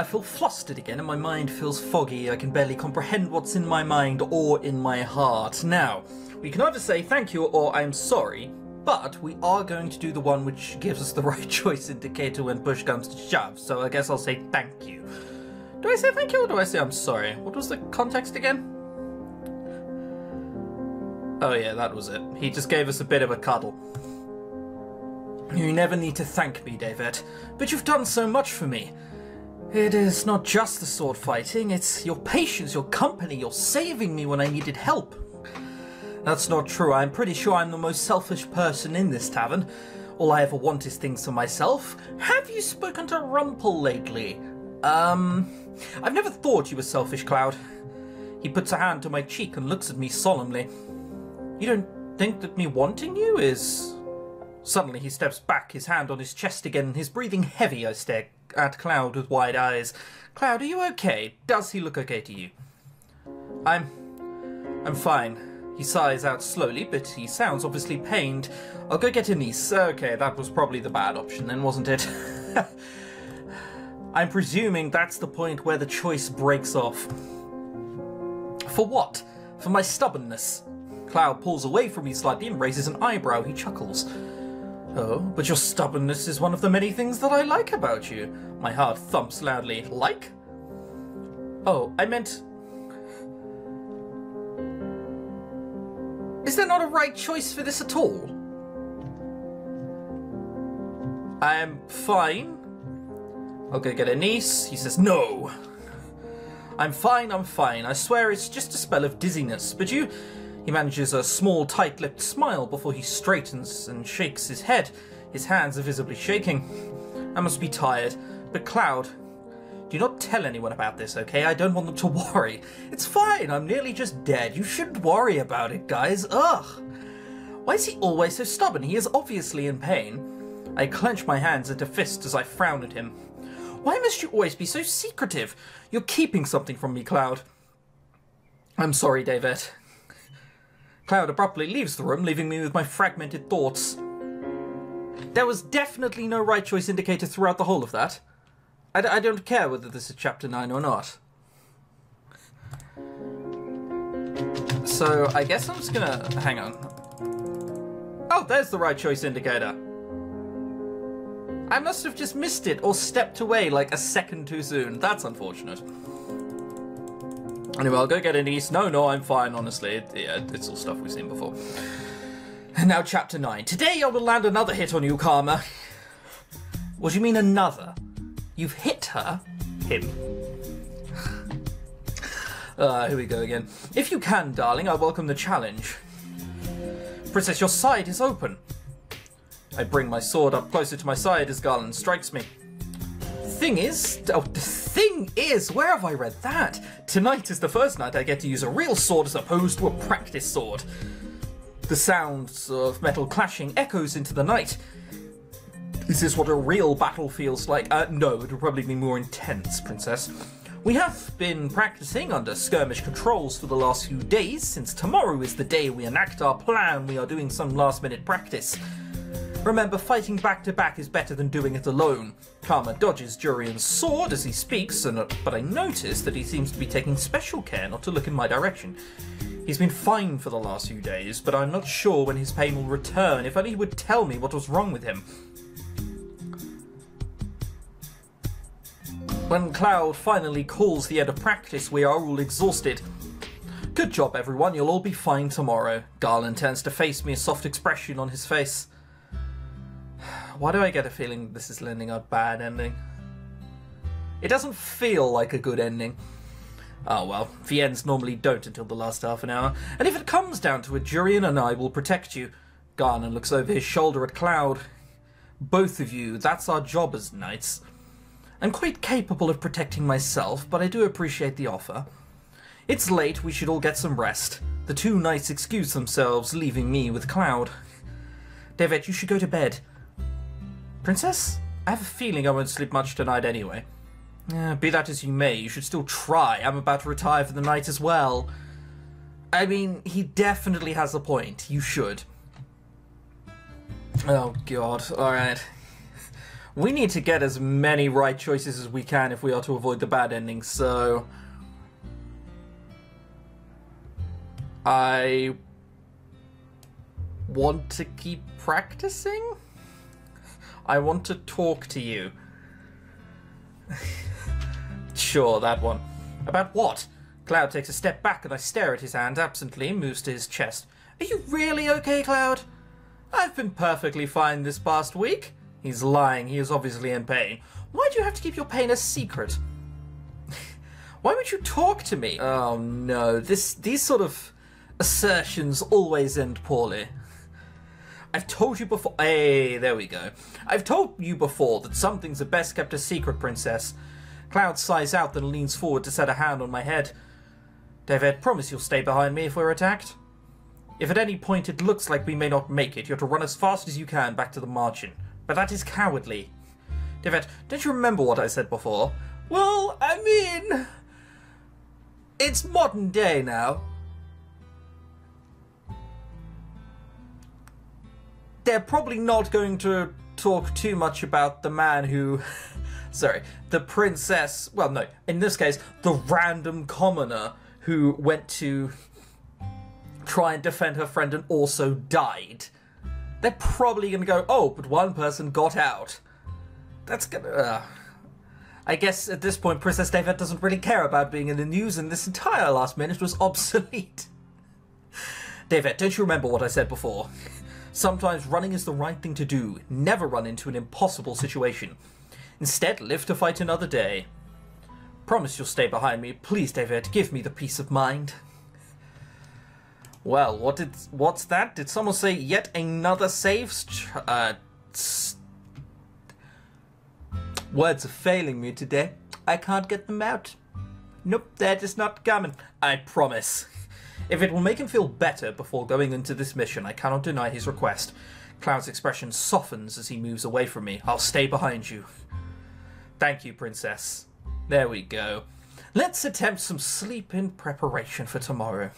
I feel flustered again and my mind feels foggy. I can barely comprehend what's in my mind or in my heart. Now, we can either say thank you or I'm sorry, but we are going to do the one which gives us the right choice indicator when push comes to shove, so I guess I'll say thank you. Do I say thank you or do I say I'm sorry? What was the context again? Oh yeah, that was it. He just gave us a bit of a cuddle. You never need to thank me, David, but you've done so much for me. It is not just the sword fighting, it's your patience, your company, your saving me when I needed help. That's not true. I'm pretty sure I'm the most selfish person in this tavern. All I ever want is things for myself. Have you spoken to Rumpel lately? I've never thought you were selfish, Cloud. He puts a hand to my cheek and looks at me solemnly. You don't think that me wanting you is... Suddenly he steps back, his hand on his chest again, his breathing heavy. I stare at Cloud with wide eyes. Cloud, are you okay? Does he look okay to you? I'm fine. He sighs out slowly, but he sounds obviously pained. I'll go get Anise. Okay, that was probably the bad option then, wasn't it? I'm presuming that's the point where the choice breaks off. For what? For my stubbornness. Cloud pulls away from me slightly and raises an eyebrow. He chuckles. Oh, but your stubbornness is one of the many things that I like about you. My heart thumps loudly. Like? Oh, I meant... Is there not a right choice for this at all? I'm fine. I'll go get Anise. He says, no. I'm fine. I swear it's just a spell of dizziness. But you... He manages a small, tight-lipped smile before he straightens and shakes his head. His hands are visibly shaking. I must be tired. But Cloud, do not tell anyone about this, okay? I don't want them to worry. It's fine. I'm nearly just dead. You shouldn't worry about it, guys. Ugh. Why is he always so stubborn? He is obviously in pain. I clench my hands into fists as I frown at him. Why must you always be so secretive? You're keeping something from me, Cloud. I'm sorry, David. Cloud abruptly leaves the room, leaving me with my fragmented thoughts. There was definitely no right choice indicator throughout the whole of that. I don't care whether this is Chapter 9 or not. So, I guess I'm just gonna... Hang on. Oh, there's the right choice indicator. I must have just missed it or stepped away like a second too soon. That's unfortunate. Anyway, I'll go get Anise. No, I'm fine, honestly. It's all stuff we've seen before. And now Chapter 9. Today I will land another hit on you, Karma. What do you mean another? You've hit her? Him. Here we go again. If you can, darling, I welcome the challenge. Princess, your side is open. I bring my sword up closer to my side as Garland strikes me. The thing is, where have I read that? Tonight is the first night I get to use a real sword as opposed to a practice sword. The sounds of metal clashing echoes into the night. Is this what a real battle feels like? No, it would probably be more intense, Princess. We have been practicing under skirmish controls for the last few days. Since tomorrow is the day we enact our plan, we are doing some last-minute practice. Remember, fighting back-to-back is better than doing it alone. Karma dodges Jurian's sword as he speaks, but I notice that he seems to be taking special care not to look in my direction. He's been fine for the last few days, but I'm not sure when his pain will return. If only he would tell me what was wrong with him. When Cloud finally calls the end of practice, we are all exhausted. Good job, everyone. You'll all be fine tomorrow. Garland turns to face me, a soft expression on his face. Why do I get a feeling this is lending a bad ending? It doesn't feel like a good ending. Oh well, the ends normally don't until the last half an hour. And if it comes down to it, Jurian and I will protect you. Garland looks over his shoulder at Cloud. Both of you, that's our job as knights. I'm quite capable of protecting myself, but I do appreciate the offer. It's late, we should all get some rest. The two knights excuse themselves, leaving me with Cloud. David, you should go to bed. Princess? I have a feeling I won't sleep much tonight anyway. Be that as you may, you should still try. I'm about to retire for the night as well. I mean, he definitely has a point. You should. Oh, God. Alright. We need to get as many right choices as we can if we are to avoid the bad ending, so... I want to keep practicing? I want to talk to you. Sure, that one. About what? Cloud takes a step back and I stare at his hand absently, moves to his chest. Are you really okay, Cloud? I've been perfectly fine this past week. He's lying. He is obviously in pain. Why do you have to keep your pain a secret? Why would you talk to me? Oh no, these sort of assertions always end poorly. I've told you before... Hey, there we go. I've told you before that some things are best kept a secret, Princess. Cloud sighs out, then leans forward to set a hand on my head. David, promise you'll stay behind me if we're attacked. If at any point it looks like we may not make it, you're to run as fast as you can back to the margin. But that is cowardly. David, don't you remember what I said before? Well, I mean... It's modern day now. They're probably not going to talk too much about the man who... Sorry, the princess... Well, no, in this case, the random commoner who went to try and defend her friend and also died. They're probably going to go, oh, but one person got out. That's gonna... I guess at this point, Princess David doesn't really care about being in the news, and this entire last minute was obsolete. David, don't you remember what I said before? Sometimes running is the right thing to do. Never run into an impossible situation. Instead, live to fight another day. Promise you'll stay behind me. Please, David, give me the peace of mind. Well, what's that? Did someone say yet another save? Words are failing me today. I can't get them out. Nope, they're just not coming. I promise. If it will make him feel better before going into this mission, I cannot deny his request. Cloud's expression softens as he moves away from me. I'll stay behind you. Thank you, Princess. There we go. Let's attempt some sleep in preparation for tomorrow.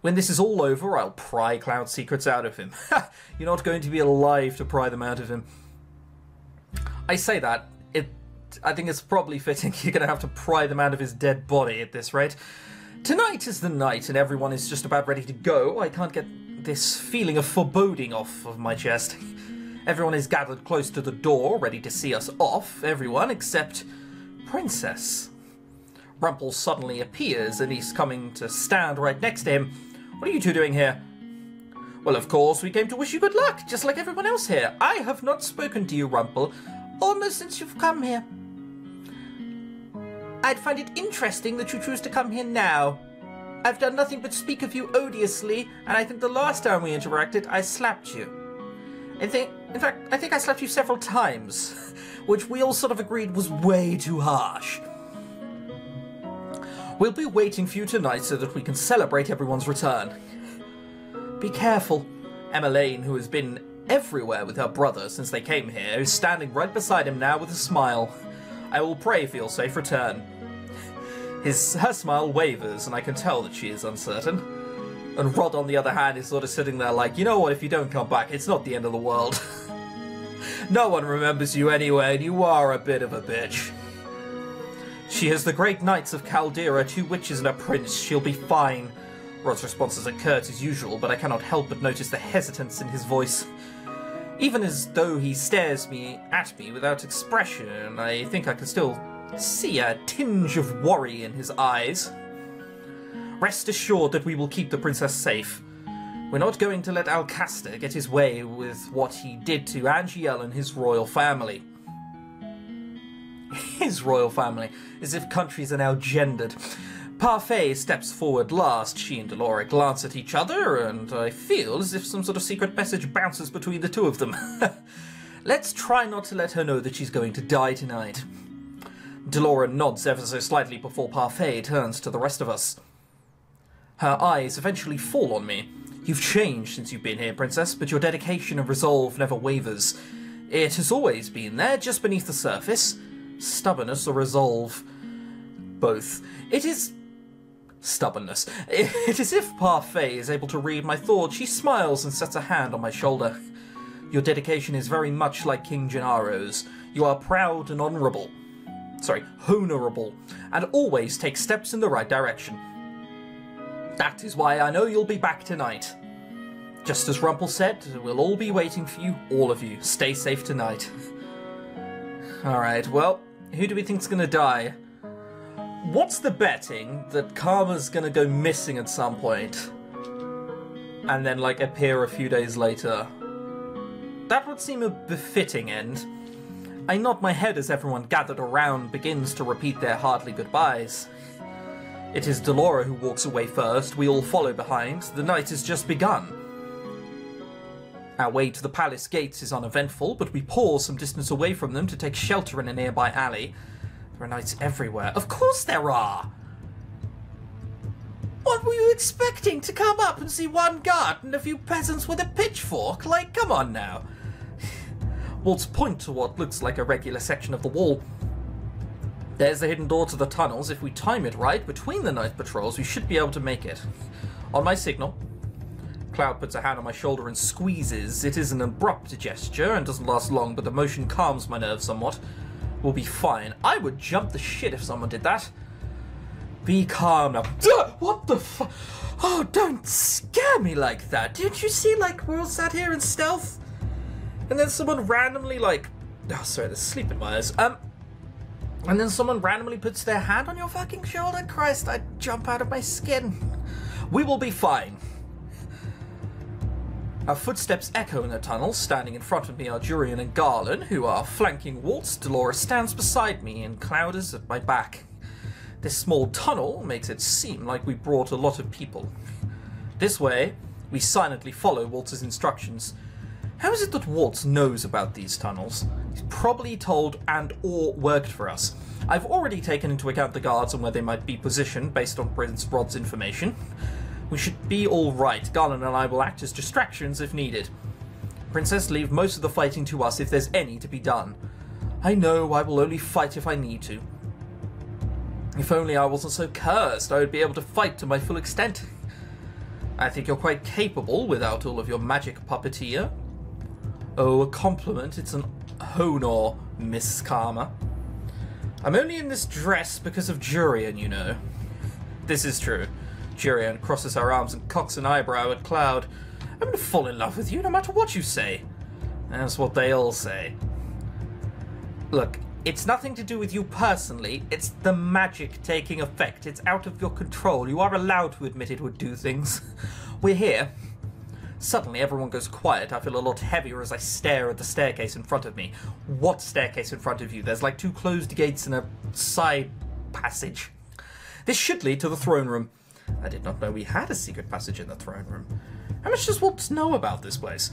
When this is all over, I'll pry Cloud's secrets out of him. You're not going to be alive to pry them out of him. I say that. I think it's probably fitting you're going to have to pry them out of his dead body at this rate. Tonight is the night and everyone is just about ready to go. I can't get this feeling of foreboding off of my chest. Everyone is gathered close to the door, ready to see us off. Everyone except Princess. Rumple suddenly appears and he's coming to stand right next to him. What are you two doing here? Well, of course, we came to wish you good luck, just like everyone else here. I have not spoken to you, Rumple, almost since you've come here. I'd find it interesting that you choose to come here now. I've done nothing but speak of you odiously, and I think the last time we interacted, I slapped you. In fact, I think I slapped you several times, which we all sort of agreed was way too harsh. We'll be waiting for you tonight so that we can celebrate everyone's return. Be careful. Emma Lane, who has been everywhere with her brother since they came here, is standing right beside him now with a smile. I will pray for your safe return. Her smile wavers, and I can tell that she is uncertain. And Rod, on the other hand, is sort of sitting there like, you know what, if you don't come back, it's not the end of the world. No one remembers you anyway, and you are a bit of a bitch. She has the great knights of Caldera, 2 witches and a prince. She'll be fine. Rod's responses are curt as usual, but I cannot help but notice the hesitance in his voice. Even as though he stares at me without expression, I think I can still see a tinge of worry in his eyes. Rest assured that we will keep the princess safe. We're not going to let Alcaster get his way with what he did to Angiel and his royal family. His royal family, as if countries are now gendered. Parfait steps forward last. She and Delora glance at each other, and I feel as if some sort of secret message bounces between the two of them. Let's try not to let her know that she's going to die tonight. Delora nods ever so slightly before Parfait turns to the rest of us. Her eyes eventually fall on me. You've changed since you've been here, Princess, but your dedication and resolve never wavers. It has always been there, just beneath the surface. Stubbornness or resolve. Both. It is... stubbornness. It is if Parfait is able to read my thoughts. She smiles and sets a hand on my shoulder. Your dedication is very much like King Gennaro's. You are proud and honourable, and always take steps in the right direction. That is why I know you'll be back tonight. Just as Rumpel said, we'll all be waiting for you, all of you. Stay safe tonight. Alright, well, who do we think's gonna die? What's the betting that Karma's gonna go missing at some point and then, like, appear a few days later? That would seem a befitting end. I nod my head as everyone gathered around begins to repeat their heartily goodbyes. It is Delora who walks away first, we all follow behind. The night has just begun. Our way to the palace gates is uneventful, but we pause some distance away from them to take shelter in a nearby alley. There are knights everywhere. Of course there are! What were you expecting? To come up and see one guard and a few peasants with a pitchfork? Like, come on now. Waltz point to what looks like a regular section of the wall. There's the hidden door to the tunnels. If we time it right, between the night patrols, we should be able to make it. On my signal, Cloud puts a hand on my shoulder and squeezes. It is an abrupt gesture and doesn't last long, but the motion calms my nerves somewhat. We'll be fine. I would jump the shit if someone did that. Be calm now. What the fu- Oh, don't scare me like that. Didn't you see, like, we're all sat here in stealth? And then someone randomly, like... Oh, sorry, there's sleep in my eyes. And then someone randomly puts their hand on your fucking shoulder? Christ, I'd jump out of my skin. We will be fine. Our footsteps echo in the tunnel. Standing in front of me are Jurian and Garland, who are flanking Waltz. Delora stands beside me, and Cloud is at my back. This small tunnel makes it seem like we brought a lot of people. This way, we silently follow Waltz's instructions. How is it that Waltz knows about these tunnels? He's probably told and or worked for us. I've already taken into account the guards and where they might be positioned based on Prince Rod's information. We should be all right. Garland and I will act as distractions if needed. Princess, leave most of the fighting to us if there's any to be done. I know I will only fight if I need to. If only I wasn't so cursed, I would be able to fight to my full extent. I think you're quite capable without all of your magic puppeteer. Oh, a compliment. It's an honor, Miss Karma. I'm only in this dress because of Jurian, you know. This is true. Jurian crosses her arms and cocks an eyebrow at Cloud. I'm gonna fall in love with you no matter what you say. That's what they all say. Look, it's nothing to do with you personally. It's the magic taking effect. It's out of your control. You are allowed to admit it would do things. We're here. Suddenly everyone goes quiet. I feel a lot heavier as I stare at the staircase in front of me. What staircase in front of you? There's like 2 closed gates and a side passage. This should lead to the throne room. I did not know we had a secret passage in the throne room. How much does Waltz know about this place?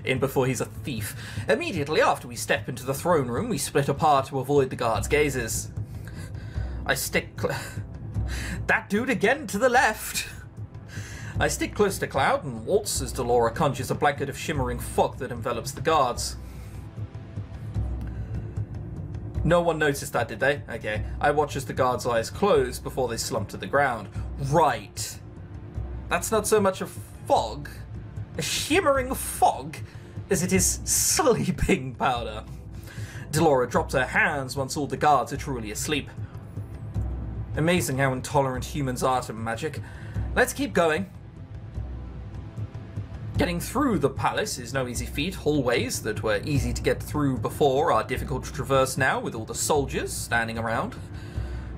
In before he's a thief. Immediately after we step into the throne room, we split apart to avoid the guards' gazes. I stick... That dude again to the left! I stick close to Cloud and Waltz as Delora conjures a blanket of shimmering fog that envelops the guards. No one noticed that, did they? Okay. I watch as the guards' eyes close before they slump to the ground. Right. That's not so much a fog, a shimmering fog, as it is sleeping powder. Delora drops her hands once all the guards are truly asleep. Amazing how intolerant humans are to magic. Let's keep going. Getting through the palace is no easy feat. Hallways that were easy to get through before are difficult to traverse now with all the soldiers standing around.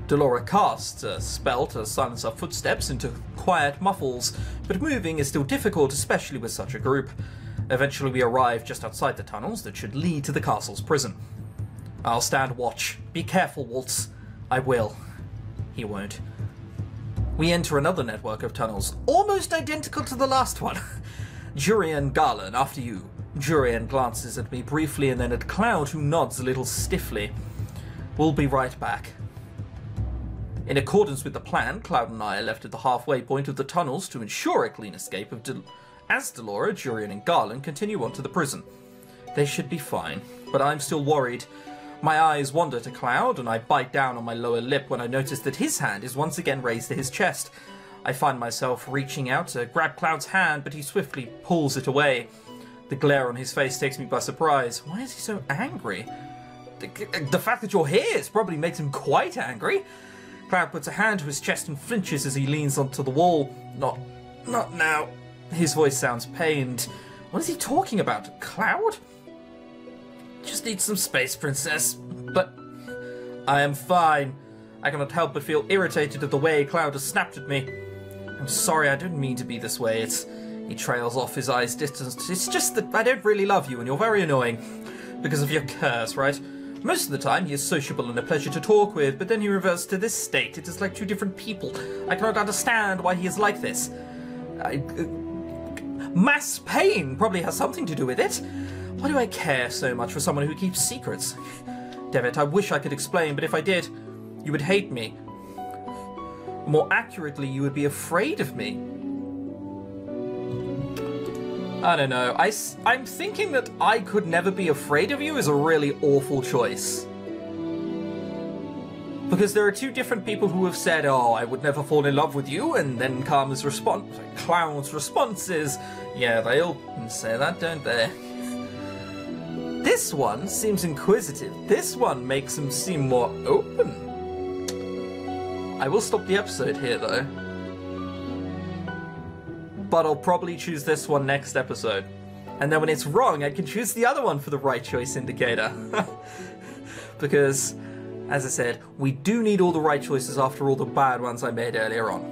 Delora casts a spell to silence our footsteps into quiet muffles, but moving is still difficult, especially with such a group. Eventually we arrive just outside the tunnels that should lead to the castle's prison. I'll stand watch. Be careful, Waltz. I will. He won't. We enter another network of tunnels, almost identical to the last one. Jurian, Garland, after you. Jurian glances at me briefly and then at Cloud, who nods a little stiffly. We'll be right back. In accordance with the plan, Cloud and I are left at the halfway point of the tunnels to ensure a clean escape as Delora, Jurian and Garland continue on to the prison. They should be fine, but I'm still worried. My eyes wander to Cloud and I bite down on my lower lip when I notice that his hand is once again raised to his chest. I find myself reaching out to grab Cloud's hand, but he swiftly pulls it away. The glare on his face takes me by surprise. Why is he so angry? The fact that you're here probably makes him quite angry. Cloud puts a hand to his chest and flinches as he leans onto the wall. Not now. His voice sounds pained. What is he talking about? Cloud? Just need some space, Princess. But I am fine. I cannot help but feel irritated at the way Cloud has snapped at me. I'm sorry, I didn't mean to be this way. He trails off, his eyes distanced. It's just that I don't really love you and you're very annoying. Because of your curse, right? Most of the time he is sociable and a pleasure to talk with, but then he reverts to this state. It is like two different people. I cannot understand why he is like this. Mass pain probably has something to do with it. Why do I care so much for someone who keeps secrets? Devitt, I wish I could explain, but if I did, you would hate me. More accurately, you would be afraid of me. I don't know. I'm thinking that I could never be afraid of you is a really awful choice. Because there are two different people who have said, oh, I would never fall in love with you, and then Cloud's response is, yeah, they all say that, don't they? This one seems inquisitive. This one makes him seem more open. I will stop the episode here, though. But I'll probably choose this one next episode. And then when it's wrong, I can choose the other one for the right choice indicator. Because, as I said, we do need all the right choices after all the bad ones I made earlier on.